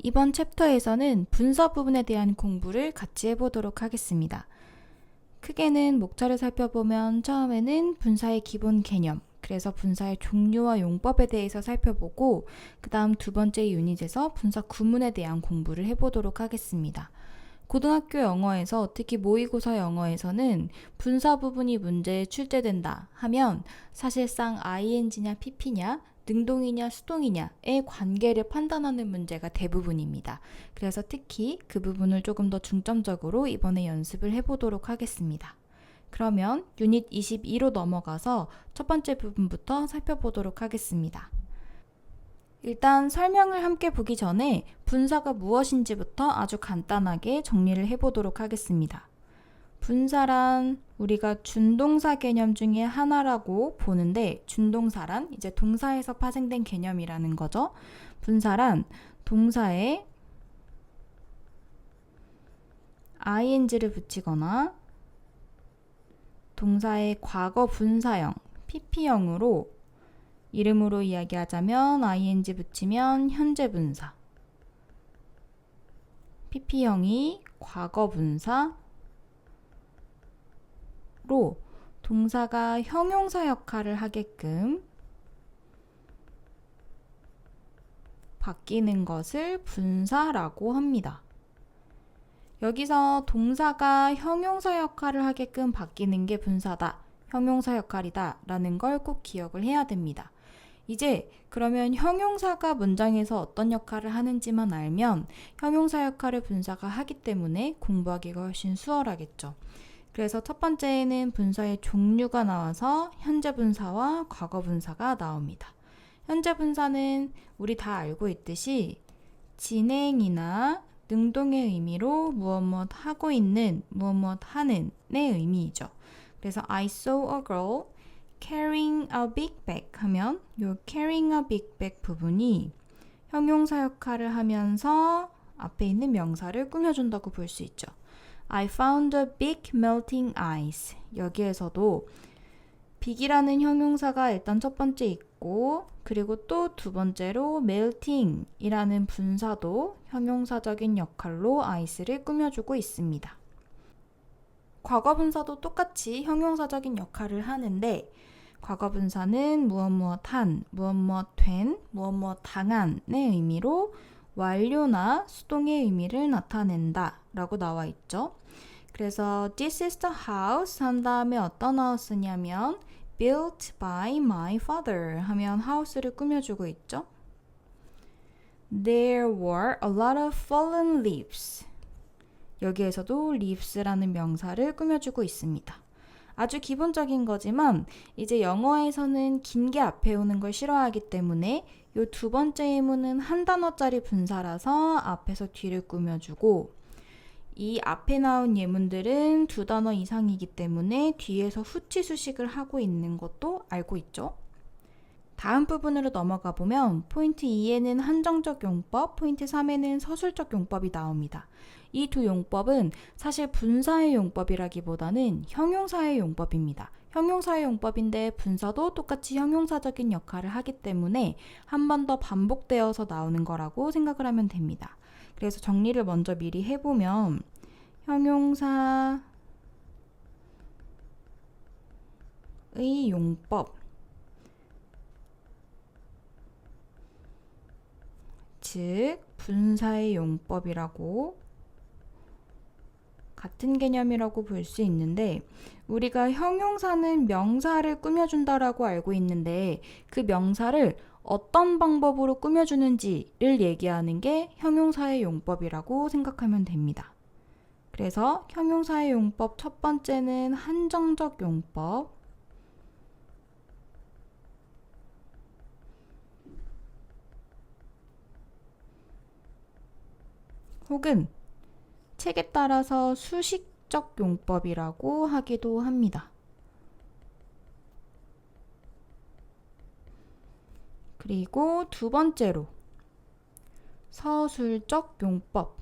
이번 챕터에서는 분사 부분에 대한 공부를 같이 해보도록 하겠습니다. 크게는 목차를 살펴보면 처음에는 분사의 기본 개념, 그래서 분사의 종류와 용법에 대해서 살펴보고 그 다음 두 번째 유닛에서 분사 구문에 대한 공부를 해보도록 하겠습니다. 고등학교 영어에서 특히 모의고사 영어에서는 분사 부분이 문제에 출제된다 하면 사실상 ing냐 pp냐 능동이냐 수동이냐의 관계를 판단하는 문제가 대부분입니다. 그래서 특히 그 부분을 조금 더 중점적으로 이번에 연습을 해보도록 하겠습니다. 그러면 유닛 22로 넘어가서 첫 번째 부분부터 살펴보도록 하겠습니다. 일단 설명을 함께 보기 전에 분사가 무엇인지부터 아주 간단하게 정리를 해보도록 하겠습니다. 분사란 우리가 준동사 개념 중에 하나라고 보는데, 준동사란 이제 동사에서 파생된 개념이라는 거죠. 분사란 동사에 ing를 붙이거나 동사의 과거 분사형 pp형으로 이름으로 이야기하자면 ing 붙이면 현재 분사, pp형이 과거 분사로 동사가 형용사 역할을 하게끔 바뀌는 것을 분사라고 합니다. 여기서 동사가 형용사 역할을 하게끔 바뀌는 게 분사다, 형용사 역할이다 라는 걸 꼭 기억을 해야 됩니다. 이제 그러면 형용사가 문장에서 어떤 역할을 하는지만 알면 형용사 역할을 분사가 하기 때문에 공부하기가 훨씬 수월하겠죠. 그래서 첫 번째에는 분사의 종류가 나와서 현재 분사와 과거 분사가 나옵니다. 현재 분사는 우리 다 알고 있듯이 진행이나 능동의 의미로 무엇 하고 있는, 무엇 하는의 의미이죠. 그래서 I saw a girl carrying a big bag 하면 이 carrying a big bag 부분이 형용사 역할을 하면서 앞에 있는 명사를 꾸며준다고 볼 수 있죠. I found a big melting ice. 여기에서도 big이라는 형용사가 일단 첫 번째 있고, 그리고 또 두 번째로 melting 이라는 분사도 형용사적인 역할로 ice를 꾸며주고 있습니다. 과거 분사도 똑같이 형용사적인 역할을 하는데, 과거 분사는 무엇 한, 무엇 된, 무엇 당한의 의미로 완료나 수동의 의미를 나타낸다 라고 나와 있죠. 그래서 this is the house 한 다음에 어떤 house냐면 built by my father 하면 house를 꾸며주고 있죠. There were a lot of fallen leaves. 여기에서도 leaves라는 명사를 꾸며주고 있습니다. 아주 기본적인 거지만 이제 영어에서는 긴 게 앞에 오는 걸 싫어하기 때문에 이 두 번째 예문은 한 단어짜리 분사라서 앞에서 뒤를 꾸며주고, 이 앞에 나온 예문들은 두 단어 이상이기 때문에 뒤에서 후치 수식을 하고 있는 것도 알고 있죠. 다음 부분으로 넘어가 보면 포인트 2에는 한정적 용법, 포인트 3에는 서술적 용법이 나옵니다. 이 두 용법은 사실 분사의 용법이라기보다는 형용사의 용법입니다. 형용사의 용법인데 분사도 똑같이 형용사적인 역할을 하기 때문에 한 번 더 반복되어서 나오는 거라고 생각을 하면 됩니다. 그래서 정리를 먼저 미리 해보면 형용사의 용법, 즉 분사의 용법이라고 같은 개념이라고 볼 수 있는데, 우리가 형용사는 명사를 꾸며준다라고 알고 있는데 그 명사를 어떤 방법으로 꾸며주는지를 얘기하는 게 형용사의 용법이라고 생각하면 됩니다. 그래서 형용사의 용법 첫 번째는 한정적 용법, 혹은 책에 따라서 수식적 용법이라고 하기도 합니다. 그리고 두 번째로 서술적 용법,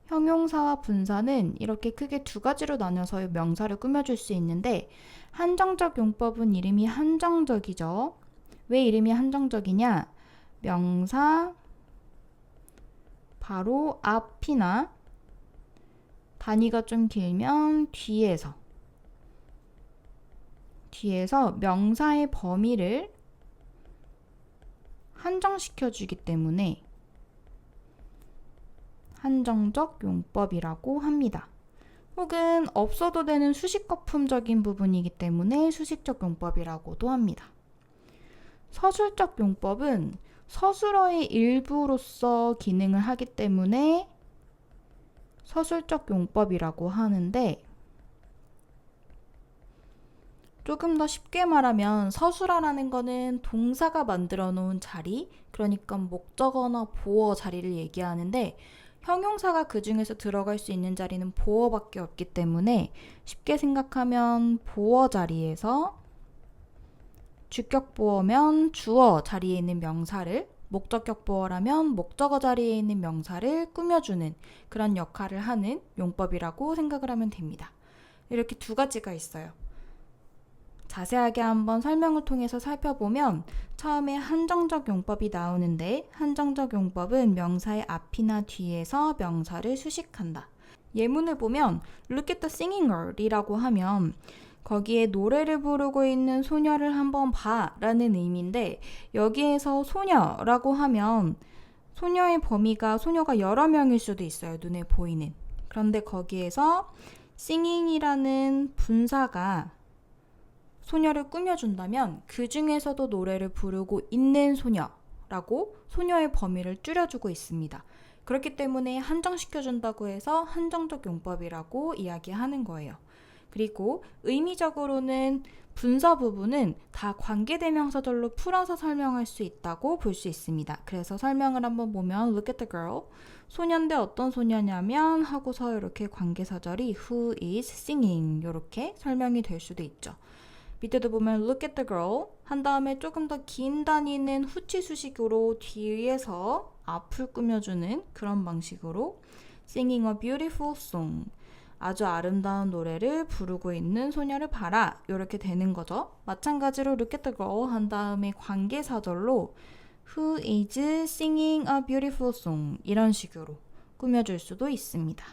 형용사와 분사는 이렇게 크게 두 가지로 나눠서 명사를 꾸며줄 수 있는데, 한정적 용법은 이름이 한정적이죠. 왜 이름이 한정적이냐? 명사 바로 앞이나 단위가 좀 길면 뒤에서 명사의 범위를 한정시켜주기 때문에 한정적 용법이라고 합니다. 혹은 없어도 되는 수식거품적인 부분이기 때문에 수식적 용법이라고도 합니다. 서술적 용법은 서술어의 일부로서 기능을 하기 때문에 서술적 용법이라고 하는데, 조금 더 쉽게 말하면 서술어라는 거는 동사가 만들어 놓은 자리, 그러니까 목적어나 보어 자리를 얘기하는데, 형용사가 그 중에서 들어갈 수 있는 자리는 보어밖에 없기 때문에 쉽게 생각하면 보어 자리에서 주격 보어면 주어 자리에 있는 명사를, 목적격 보어라면 목적어 자리에 있는 명사를 꾸며주는 그런 역할을 하는 용법이라고 생각을 하면 됩니다. 이렇게 두 가지가 있어요. 자세하게 한번 설명을 통해서 살펴보면 처음에 한정적 용법이 나오는데, 한정적 용법은 명사의 앞이나 뒤에서 명사를 수식한다. 예문을 보면 Look at the singing girl이라고 하면 거기에 노래를 부르고 있는 소녀를 한번 봐 라는 의미인데, 여기에서 소녀라고 하면 소녀의 범위가 소녀가 여러 명일 수도 있어요. 눈에 보이는. 그런데 거기에서 singing이라는 분사가 소녀를 꾸며준다면 그 중에서도 노래를 부르고 있는 소녀라고 소녀의 범위를 줄여주고 있습니다. 그렇기 때문에 한정시켜준다고 해서 한정적 용법이라고 이야기하는 거예요. 그리고 의미적으로는 분사 부분은 다 관계대명사절로 풀어서 설명할 수 있다고 볼 수 있습니다. 그래서 설명을 한번 보면 Look at the girl. 소녀인데 어떤 소녀냐면 하고서 이렇게 관계사절이 Who is singing 이렇게 설명이 될 수도 있죠. 밑에도 보면 Look at the girl 한 다음에 조금 더 긴 단위는 후치 수식으로 뒤에서 앞을 꾸며주는 그런 방식으로 Singing a beautiful song 아주 아름다운 노래를 부르고 있는 소녀를 봐라 이렇게 되는 거죠. 마찬가지로 Look at the girl 한 다음에 관계사절로 Who is singing a beautiful song 이런 식으로 꾸며줄 수도 있습니다.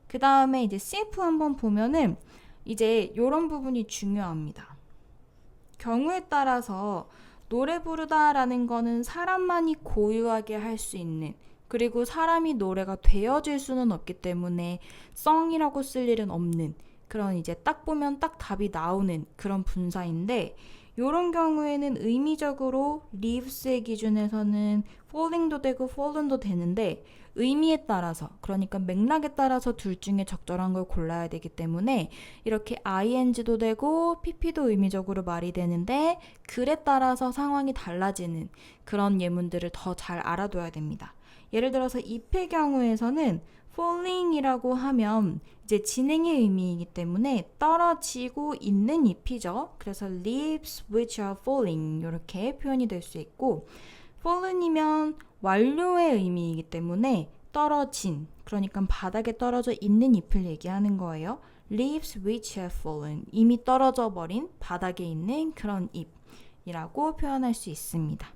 그 다음에 이제 CF 한번 보면은 이제 이런 부분이 중요합니다. 경우에 따라서 노래 부르다라는 거는 사람만이 고유하게 할 수 있는, 그리고 사람이 노래가 되어질 수는 없기 때문에 song이라고 쓸 일은 없는 그런 이제 딱 보면 딱 답이 나오는 그런 분사인데, 이런 경우에는 의미적으로 lives의 기준에서는 falling도 되고 fallen도 되는데 의미에 따라서, 그러니까 맥락에 따라서 둘 중에 적절한 걸 골라야 되기 때문에 이렇게 ing도 되고 pp도 의미적으로 말이 되는데 글에 따라서 상황이 달라지는 그런 예문들을 더 잘 알아둬야 됩니다. 예를 들어서 if의 경우에서는 falling이라고 하면 이제 진행의 의미이기 때문에 떨어지고 있는 잎이죠. 그래서 leaves which are falling 이렇게 표현이 될 수 있고, fallen이면 완료의 의미이기 때문에 떨어진, 그러니까 바닥에 떨어져 있는 잎을 얘기하는 거예요. leaves which have fallen 이미 떨어져 버린 바닥에 있는 그런 잎이라고 표현할 수 있습니다.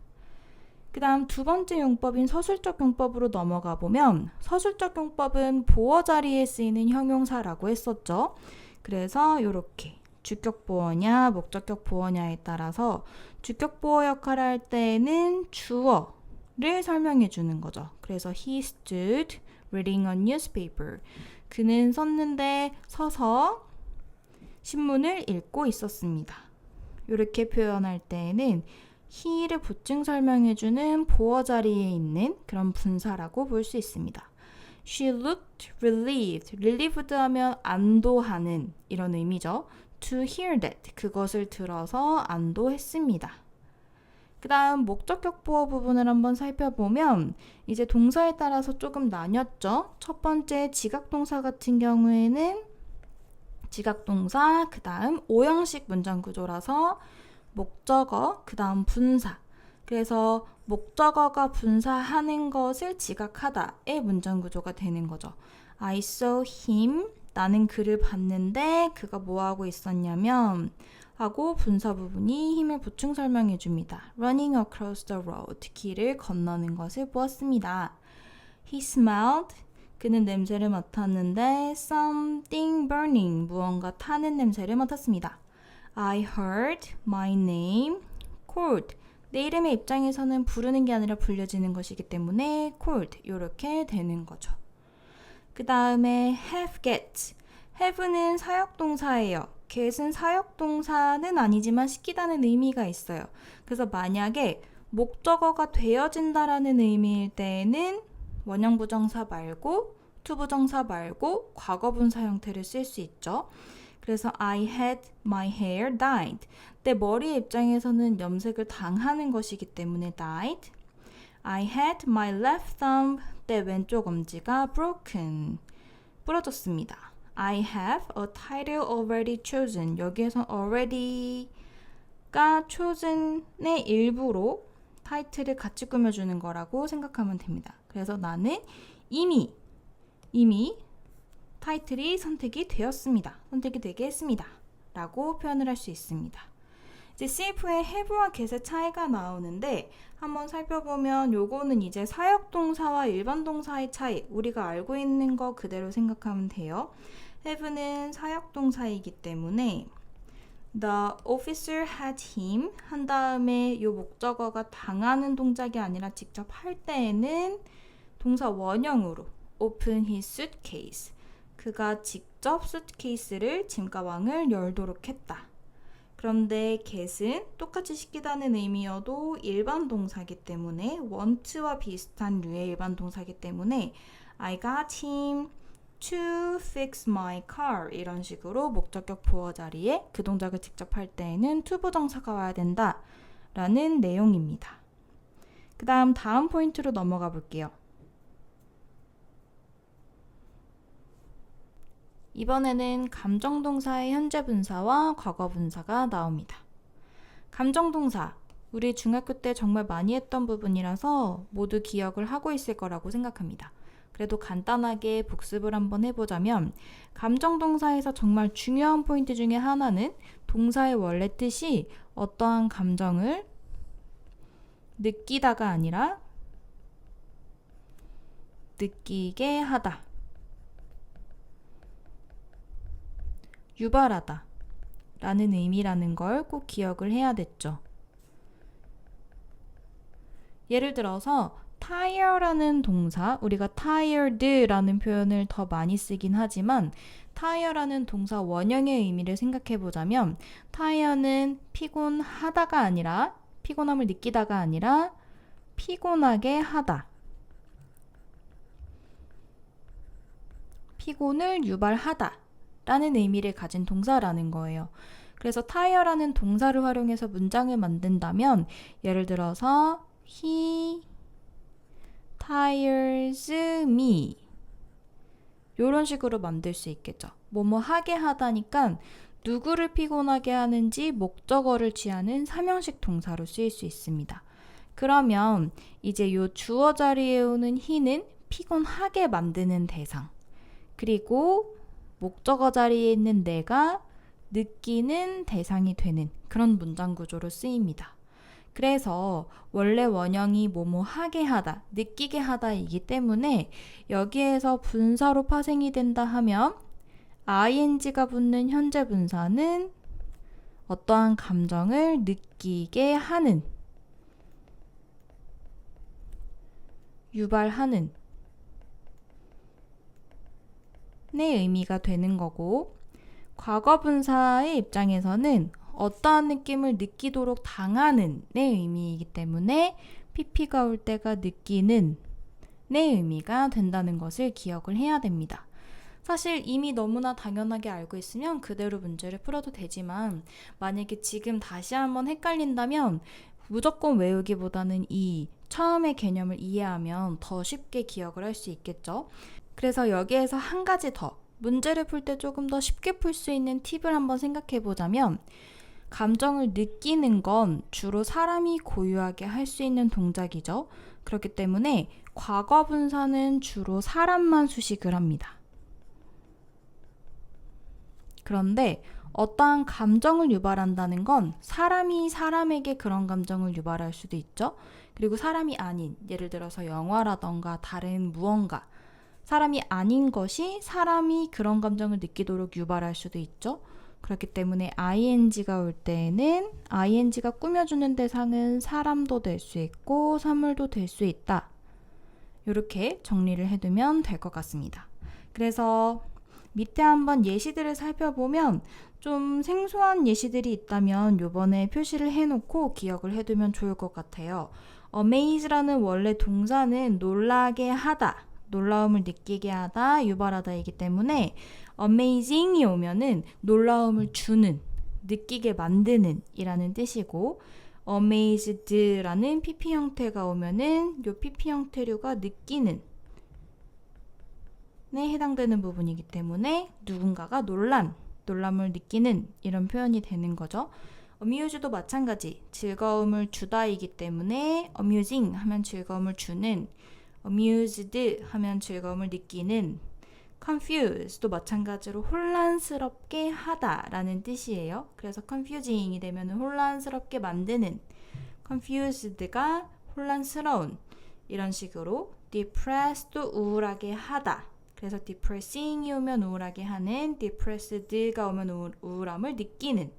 그 다음 두 번째 용법인 서술적 용법으로 넘어가 보면, 서술적 용법은 보어 자리에 쓰이는 형용사라고 했었죠. 그래서 이렇게 주격 보어냐 목적격 보어냐에 따라서 주격 보어 역할을 할 때는 주어를 설명해 주는 거죠. 그래서 he stood reading a newspaper. 그는 서서 신문을 읽고 있었습니다. 이렇게 표현할 때는 he를 보충 설명해주는 보어 자리에 있는 그런 분사라고 볼 수 있습니다. She looked relieved. relieved 하면 안도하는 이런 의미죠. To hear that. 그것을 들어서 안도했습니다. 그 다음 목적격 보어 부분을 한번 살펴보면 이제 동사에 따라서 조금 나뉘었죠. 첫 번째 지각동사 같은 경우에는 지각동사, 그 다음 오형식 문장 구조라서 목적어, 그 다음 분사. 그래서 목적어가 분사하는 것을 지각하다의 문장 구조가 되는 거죠. I saw him 나는 그를 봤는데 그가 뭐 하고 있었냐면 하고 분사 부분이 힘을 보충 설명해 줍니다. Running across the road. 길을 건너는 것을 보았습니다. He smelled. 그는 냄새를 맡았는데 something burning. 무언가 타는 냄새를 맡았습니다. I heard my name called. 내 이름의 입장에서는 부르는 게 아니라 불려지는 것이기 때문에 called. 이렇게 되는 거죠. 그 다음에 have get. have는 사역동사예요. get은 사역동사는 아니지만 시키다는 의미가 있어요. 그래서 만약에 목적어가 되어진다라는 의미일 때에는 원형부정사 말고 투부정사 말고 과거분사 형태를 쓸 수 있죠. 그래서 I had my hair dyed. 내 머리의 입장에서는 염색을 당하는 것이기 때문에 dyed. I had my left thumb. 내 왼쪽 엄지가 broken. 부러졌습니다. I have a title already chosen. 여기에서 already가 chosen의 일부로 타이틀을 같이 꾸며주는 거라고 생각하면 됩니다. 그래서 나는 이미 타이틀이 선택이 되었습니다. 선택이 되게 했습니다. 라고 표현을 할 수 있습니다. 이제 CF의 have와 get의 차이가 나오는데 한번 살펴보면 요거는 이제 사역동사와 일반동사의 차이, 우리가 알고 있는 거 그대로 생각하면 돼요. have는 사역동사이기 때문에 The officer had him 한 다음에 요 목적어가 당하는 동작이 아니라 직접 할 때에는 동사 원형으로 open his suitcase. 그가 직접 수트케이스를 짐가방을 열도록 했다. 그런데 get은 똑같이 시키다는 의미여도 일반 동사기 때문에 want와 비슷한 류의 일반 동사기 때문에 I got him to fix my car 이런 식으로 목적격 보어 자리에 그 동작을 직접 할 때에는 to 부정사가 와야 된다 라는 내용입니다. 그 다음 포인트로 넘어가 볼게요. 이번에는 감정동사의 현재분사와 과거분사가 나옵니다. 감정동사, 우리 중학교 때 정말 많이 했던 부분이라서 모두 기억을 하고 있을 거라고 생각합니다. 그래도 간단하게 복습을 한번 해보자면 감정동사에서 정말 중요한 포인트 중에 하나는 동사의 원래 뜻이 어떠한 감정을 느끼다가 아니라 느끼게 하다. 유발하다 라는 의미라는 걸 꼭 기억을 해야 됐죠. 예를 들어서 tire라는 동사, 우리가 tired라는 표현을 더 많이 쓰긴 하지만 tire라는 동사 원형의 의미를 생각해 보자면 tire는 피곤하다가 아니라 피곤함을 느끼다가 아니라 피곤하게 하다. 피곤을 유발하다 라는 의미를 가진 동사라는 거예요. 그래서 tire라는 동사를 활용해서 문장을 만든다면 예를 들어서 He tires me 이런 식으로 만들 수 있겠죠. 뭐뭐 하게 하다니까 누구를 피곤하게 하는지 목적어를 취하는 삼형식 동사로 쓰일 수 있습니다. 그러면 이제 요 주어 자리에 오는 he는 피곤하게 만드는 대상, 그리고 목적어 자리에 있는 내가 느끼는 대상이 되는 그런 문장 구조로 쓰입니다. 그래서 원래 원형이 뭐뭐 하게 하다, 느끼게 하다이기 때문에 여기에서 분사로 파생이 된다 하면 ing가 붙는 현재 분사는 어떠한 감정을 느끼게 하는, 유발하는 의 의미가 되는 거고, 과거 분사의 입장에서는 어떠한 느낌을 느끼도록 당하는 의 의미이기 때문에 pp가 올 때가 느끼는 의 의미가 된다는 것을 기억을 해야 됩니다. 사실 이미 너무나 당연하게 알고 있으면 그대로 문제를 풀어도 되지만 만약에 지금 다시 한번 헷갈린다면 무조건 외우기보다는 이 처음의 개념을 이해하면 더 쉽게 기억을 할 수 있겠죠. 그래서 여기에서 한 가지 더 문제를 풀 때 조금 더 쉽게 풀 수 있는 팁을 한번 생각해 보자면 감정을 느끼는 건 주로 사람이 고유하게 할 수 있는 동작이죠. 그렇기 때문에 과거 분사는 주로 사람만 수식을 합니다. 그런데 어떠한 감정을 유발한다는 건 사람이 사람에게 그런 감정을 유발할 수도 있죠. 그리고 사람이 아닌, 예를 들어서 영화라던가 다른 무언가, 사람이 아닌 것이 사람이 그런 감정을 느끼도록 유발할 수도 있죠. 그렇기 때문에 ing가 올 때에는 ing가 꾸며주는 대상은 사람도 될 수 있고 사물도 될 수 있다. 이렇게 정리를 해두면 될 것 같습니다. 그래서 밑에 한번 예시들을 살펴보면 좀 생소한 예시들이 있다면 요번에 표시를 해놓고 기억을 해두면 좋을 것 같아요. amaze라는 원래 동사는 놀라게 하다, 놀라움을 느끼게 하다, 유발하다이기 때문에 amazing이 오면은 놀라움을 주는, 느끼게 만드는 이라는 뜻이고, amazed라는 PP 형태가 오면은 요 PP 형태류가 느끼는 에 해당되는 부분이기 때문에 누군가가 놀람을 느끼는 이런 표현이 되는 거죠. amuse도 마찬가지, 즐거움을 주다이기 때문에 amusing 하면 즐거움을 주는, amused 하면 즐거움을 느끼는, confused도 마찬가지로 혼란스럽게 하다라는 뜻이에요. 그래서 confusing이 되면 혼란스럽게 만드는, confused가 혼란스러운, 이런 식으로 depressed도 우울하게 하다. 그래서 depressing이 오면 우울하게 하는, depressed가 오면 우울함을 느끼는,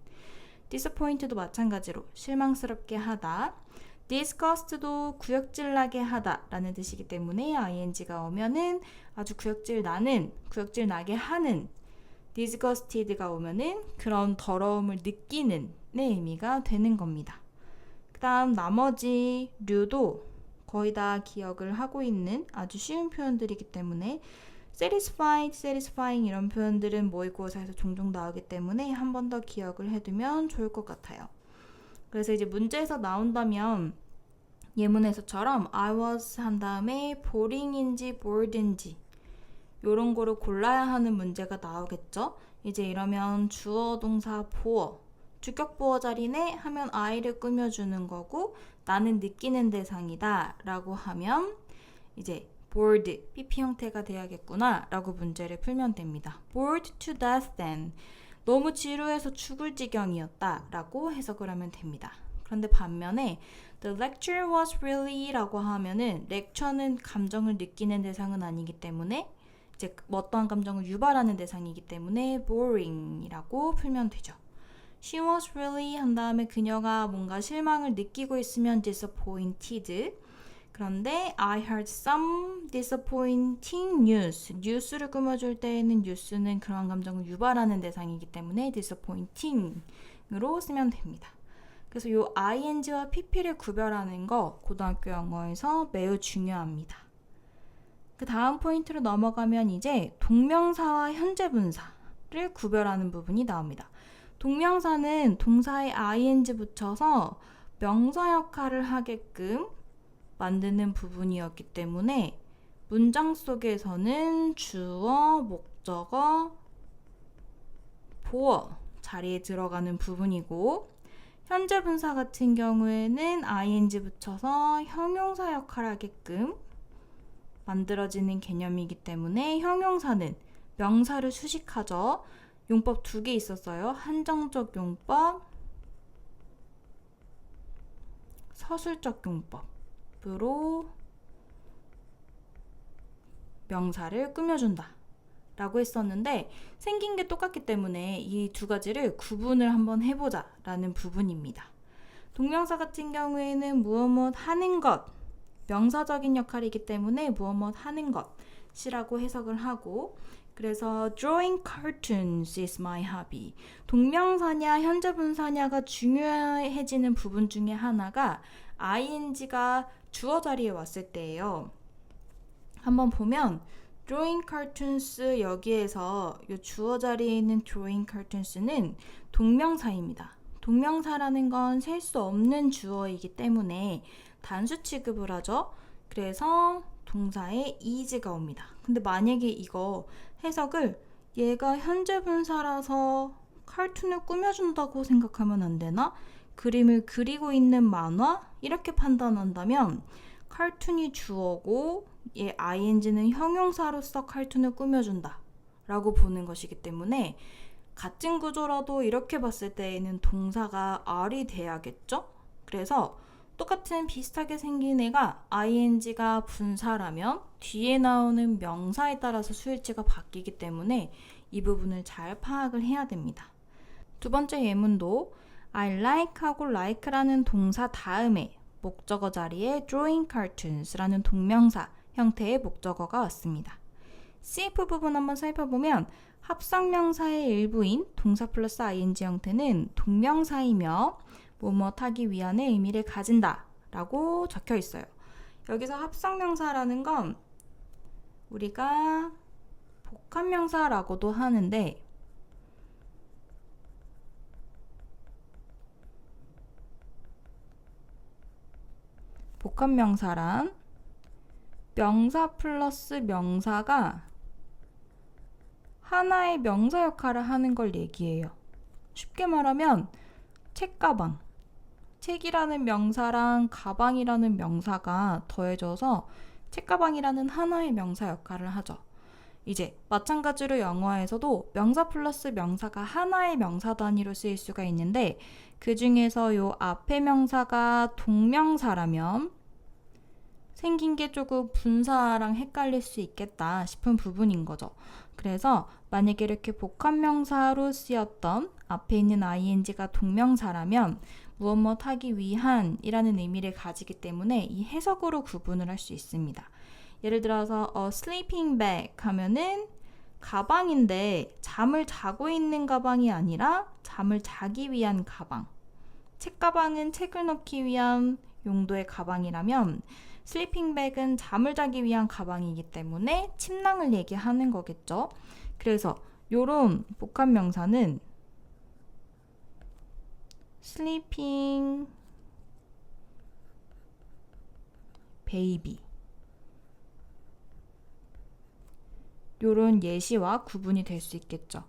disappointed도 마찬가지로 실망스럽게 하다, disgust도 구역질 나게 하다 라는 뜻이기 때문에 ing가 오면은 아주 구역질 나게 하는, disgusted가 오면은 그런 더러움을 느끼는 의미가 되는 겁니다. 그 다음 나머지 류도 거의 다 기억을 하고 있는 아주 쉬운 표현들이기 때문에 satisfied, satisfying 이런 표현들은 모의고사에서 종종 나오기 때문에 한 번 더 기억을 해두면 좋을 것 같아요. 그래서 이제 문제에서 나온다면 예문에서처럼 I was 한 다음에 boring인지 bored인지 이런 거를 골라야 하는 문제가 나오겠죠. 이제 이러면 주어 동사 보어, 주격 보어 자리네 하면 I를 꾸며주는 거고 나는 느끼는 대상이다 라고 하면 이제 bored, PP 형태가 돼야겠구나 라고 문제를 풀면 됩니다. bored to death then, 너무 지루해서 죽을 지경이었다 라고 해석을 하면 됩니다. 그런데 반면에 the lecture was really 라고 하면은 렉처는 감정을 느끼는 대상은 아니기 때문에 이제 어떠한 감정을 유발하는 대상이기 때문에 boring 이라고 풀면 되죠. she was really 한 다음에 그녀가 뭔가 실망을 느끼고 있으면 disappointed. 그런데 I heard some disappointing news. 뉴스를 꾸며줄 때에는 뉴스는 그런 감정을 유발하는 대상이기 때문에 disappointing으로 쓰면 됩니다. 그래서 이 ing와 pp를 구별하는 거 고등학교 영어에서 매우 중요합니다. 그 다음 포인트로 넘어가면 이제 동명사와 현재 분사를 구별하는 부분이 나옵니다. 동명사는 동사에 ing 붙여서 명사 역할을 하게끔 만드는 부분이었기 때문에 문장 속에서는 주어, 목적어, 보어 자리에 들어가는 부분이고 현재 분사 같은 경우에는 ing 붙여서 형용사 역할을 하게끔 만들어지는 개념이기 때문에 형용사는 명사를 수식하죠. 용법 2개 있었어요. 한정적 용법, 서술적 용법으로 명사를 꾸며준다 라고 했었는데 생긴 게 똑같기 때문에 이 두 가지를 구분을 한번 해보자 라는 부분입니다. 동명사 같은 경우에는 무엇 하는 것, 명사적인 역할이기 때문에 무엇 하는 것이라고 해석을 하고 그래서 drawing cartoons is my hobby. 동명사냐 현재 분사냐가 중요해지는 부분 중에 하나가 ing가 주어 자리에 왔을 때예요. 한번 보면 drawing cartoons 여기에서 이 주어 자리에 있는 drawing cartoons는 동명사입니다. 동명사라는 건 셀 수 없는 주어이기 때문에 단수 취급을 하죠. 그래서 동사에 is가 옵니다. 근데 만약에 이거 해석을 얘가 현재 분사라서 칼툰을 꾸며준다고 생각하면 안 되나? 그림을 그리고 있는 만화? 이렇게 판단한다면 칼툰이 주어고 얘 ing는 형용사로서 칼툰을 꾸며준다 라고 보는 것이기 때문에 같은 구조라도 이렇게 봤을 때에는 동사가 are이 돼야겠죠? 그래서 똑같은 비슷하게 생긴 애가 ing가 분사라면 뒤에 나오는 명사에 따라서 수일치가 바뀌기 때문에 이 부분을 잘 파악을 해야 됩니다. 두 번째 예문도 I like 하고 like라는 동사 다음에 목적어 자리에 drawing cartoons라는 동명사 형태의 목적어가 왔습니다. CF 부분 한번 살펴보면 합성명사의 일부인 동사 플러스 ing 형태는 동명사이며 뭐뭇 하기 위한의 의미를 가진다 라고 적혀 있어요. 여기서 합성명사라는 건 우리가 복합명사라고도 하는데 복합명사란 명사 플러스 명사가 하나의 명사 역할을 하는 걸 얘기해요. 쉽게 말하면 책가방, 책이라는 명사랑 가방이라는 명사가 더해져서 책가방이라는 하나의 명사 역할을 하죠. 이제 마찬가지로 영어에서도 명사 플러스 명사가 하나의 명사 단위로 쓰일 수가 있는데 그 중에서 요 앞에 명사가 동명사라면 생긴 게 조금 분사랑 헷갈릴 수 있겠다 싶은 부분인 거죠. 그래서 만약에 이렇게 복합명사로 쓰였던 앞에 있는 ing가 동명사라면 무엇 하기 위한 이라는 의미를 가지기 때문에 이 해석으로 구분을 할 수 있습니다. 예를 들어서 sleeping bag 하면은 가방인데 잠을 자고 있는 가방이 아니라 잠을 자기 위한 가방. 책가방은 책을 넣기 위한 용도의 가방이라면 슬리핑 백은 잠을 자기 위한 가방이기 때문에 침낭을 얘기하는 거겠죠. 그래서 요런 복합명사는 sleeping baby 요런 예시와 구분이 될 수 있겠죠.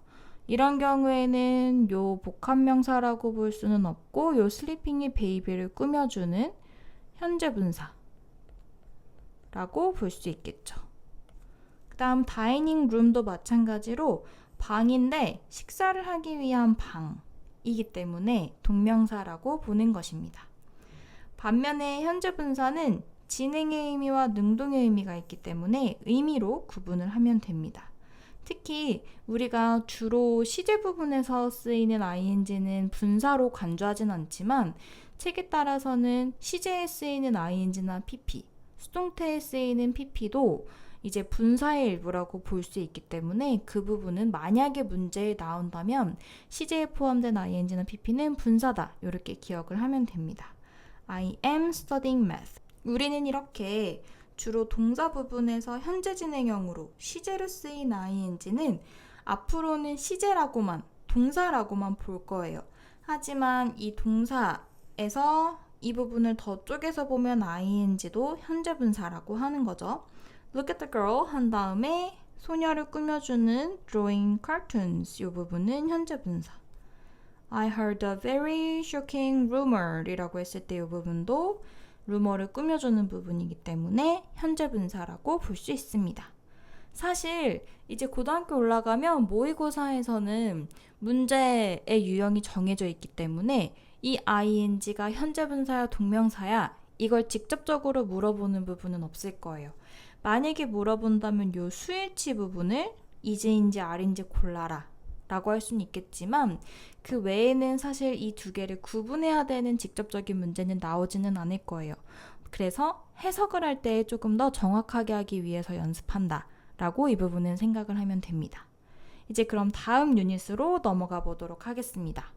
이런 경우에는 요 복합명사라고 볼 수는 없고 요 슬리핑이 베이비를 꾸며주는 현재 분사 라고 볼 수 있겠죠. 그 다음 다이닝 룸도 마찬가지로 방인데 식사를 하기 위한 방이기 때문에 동명사라고 보는 것입니다. 반면에 현재 분사는 진행의 의미와 능동의 의미가 있기 때문에 의미로 구분을 하면 됩니다. 특히 우리가 주로 시제 부분에서 쓰이는 ing는 분사로 간주하진 않지만 책에 따라서는 시제에 쓰이는 ing나 pp 수동태에 쓰이는 pp도 이제 분사의 일부라고 볼 수 있기 때문에 그 부분은 만약에 문제에 나온다면 시제에 포함된 ing나 pp는 분사다 이렇게 기억을 하면 됩니다. I am studying math. 우리는 이렇게 주로 동사 부분에서 현재 진행형으로 시제로 쓰인 ing는 앞으로는 시제라고만 동사라고만 볼 거예요. 하지만 이 동사에서 이 부분을 더 쪼개서 보면 ing도 현재 분사라고 하는 거죠. Look at the girl 한 다음에 소녀를 꾸며주는 drawing cartoons 이 부분은 현재 분사. I heard a very shocking rumor 이라고 했을 때 이 부분도 루머를 꾸며주는 부분이기 때문에 현재 분사라고 볼 수 있습니다. 사실 이제 고등학교 올라가면 모의고사에서는 문제의 유형이 정해져 있기 때문에 이 ing가 현재 분사야 동명사야 이걸 직접적으로 물어보는 부분은 없을 거예요. 만약에 물어본다면 요 수일치 부분을 is인지 are인지 골라라 라고 할 수는 있겠지만 그 외에는 사실 이 두 개를 구분해야 되는 직접적인 문제는 나오지는 않을 거예요. 그래서 해석을 할 때 조금 더 정확하게 하기 위해서 연습한다 라고 이 부분은 생각을 하면 됩니다. 이제 그럼 다음 유닛으로 넘어가 보도록 하겠습니다.